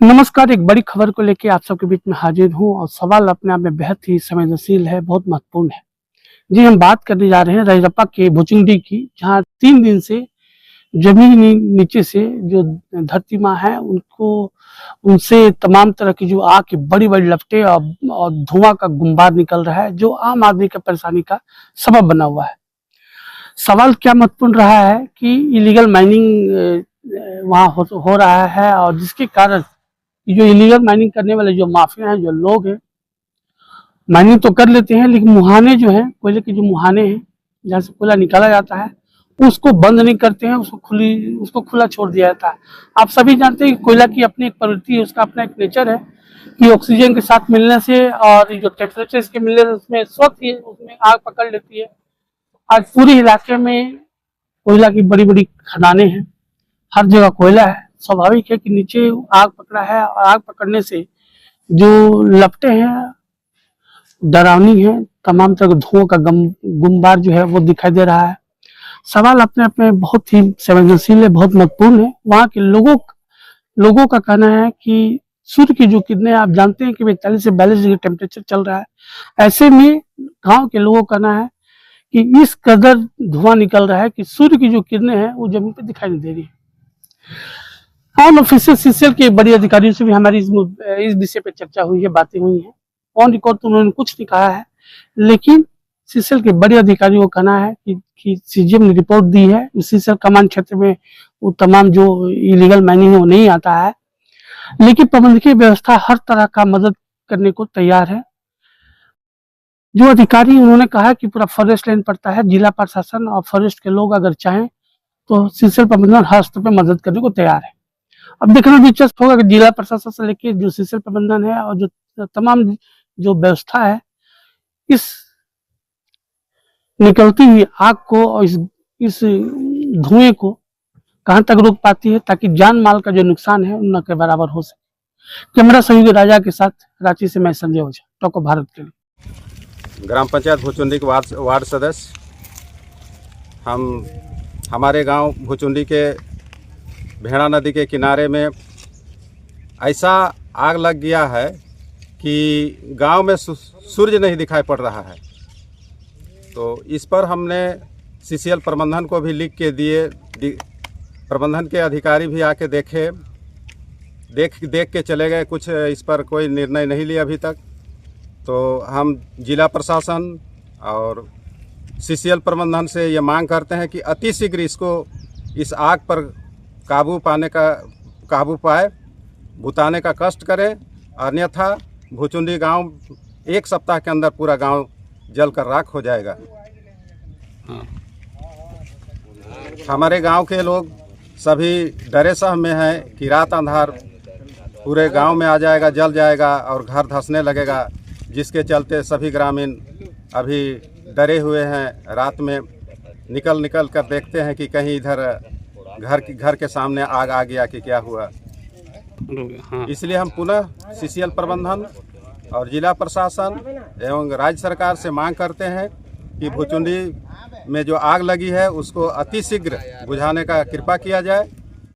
नमस्कार। एक बड़ी खबर को लेके आप सबके बीच में हाजिर हूँ और सवाल अपने आप में बेहद ही संवेदनशील है, बहुत महत्वपूर्ण है। जी, हम बात करने जा रहे हैं राजरप्पा के भुचुंडी की, जहाँ 3 दिन से जमीन नीचे से जो धरती माँ है उनसे तमाम तरह की जो आग की बड़ी-बड़ी लपटें और धुआं का गुंबार निकल रहा है, जो आम आदमी की परेशानी का सबब बना हुआ है। सवाल क्या महत्वपूर्ण रहा है कि इलीगल माइनिंग वहाँ हो रहा है और जिसके कारण जो इलीगल माइनिंग करने वाले जो माफिया हैं, जो लोग हैं, माइनिंग तो कर लेते हैं लेकिन मुहाने जो हैं, कोयले के जो मुहाने हैं जहाँ से कोयला निकाला जाता है, उसको बंद नहीं करते हैं, उसको खुला छोड़ दिया जाता है। आप सभी जानते हैं कि कोयला की अपनी एक प्रवृत्ति है, उसका अपना एक नेचर है कि ऑक्सीजन के साथ मिलने से और जो टेम्परेचर के मिलने से उसमें स्वतः ही उसमें आग पकड़ लेती है। आज पूरे इलाके में कोयला की बड़ी-बड़ी खदानें हैं, हर जगह कोयला है। स्वाभाविक है कि नीचे आग पकड़ा है और आग पकड़ने से जो लपटें हैं डरावनी है, तमाम तरह के धुओं का गुंबार जो है वो दिखाई दे रहा है। सवाल अपने आप में बहुत ही संवेदनशील है, बहुत महत्वपूर्ण है। वहाँ के लोगों का कहना है कि सूर्य की जो किरणें आप जानते हैं कि 41 से 42 डिग्री टेम्परेचर चल रहा है। ऐसे में गांव के लोगों का कहना है कि इस कदर धुआं निकल रहा है कि सूर्य की जो किरणें हैं वो जमीन पे दिखाई नहीं दे रही है। ऑन ऑफिशियल सीसीएल के बड़े अधिकारियों से भी हमारी इस विषय पे चर्चा हुई है, बातें हुई हैं। ऑन रिकॉर्ड तो उन्होंने कुछ नहीं कहा है, लेकिन सीसीएल के बड़े अधिकारियों को कहना है कि सीजीएम ने रिपोर्ट दी है। सीसीएल कमान क्षेत्र में वो तमाम जो इलीगल माइनिंग है वो नहीं आता है, लेकिन प्रबंधकीय व्यवस्था हर तरह का मदद करने को तैयार है। जो अधिकारी उन्होंने कहा कि पूरा फॉरेस्ट लैंड पड़ता है, जिला प्रशासन और फॉरेस्ट के लोग अगर चाहें तो सीसीएल प्रबंधन हर स्तर पर मदद करने को तैयार है। अब देखना दिलचस्प होगा कि जिला प्रशासन से लेकर जो सीसीएल प्रबंधन है और जो तमाम जो व्यवस्था है, इस निकलती हुई आग को और इस धुएं को कहां तक रोक पाती है, ताकि जान माल का जो नुकसान है न के बराबर हो सके। कैमरा सहयोगी राजा के साथ रांची से मैं संजय ओझा, टॉक ऑफ भारत के लिए। ग्राम पंचायत भुचुंडी के वार्ड सदस्य। हमारे गांव भुचुंडी के भेड़ा नदी के किनारे में ऐसा आग लग गया है कि गांव में सूर्य नहीं दिखाई पड़ रहा है। तो इस पर हमने सीसीएल प्रबंधन को भी लिख के दिए। प्रबंधन के अधिकारी भी आके देख के चले गए, कुछ इस पर कोई निर्णय नहीं लिया अभी तक। तो हम जिला प्रशासन और सीसीएल प्रबंधन से ये मांग करते हैं कि अतिशीघ्र इस आग पर काबू पाए, बुताने का कष्ट करें, अन्यथा भुचुंडी गांव 1 सप्ताह के अंदर पूरा गांव जलकर राख हो जाएगा। हमारे गांव के लोग सभी डरे सहम में हैं कि रात अंधार पूरे गांव में आ जाएगा, जल जाएगा और घर धंसने लगेगा, जिसके चलते सभी ग्रामीण अभी डरे हुए हैं। रात में निकल कर देखते हैं कि कहीं इधर घर के सामने आग आ गया कि क्या हुआ। इसलिए हम पुनः सीसीएल प्रबंधन और जिला प्रशासन एवं राज्य सरकार से मांग करते हैं कि भुचुंडी में जो आग लगी है उसको अतिशीघ्र बुझाने का कृपा किया जाए।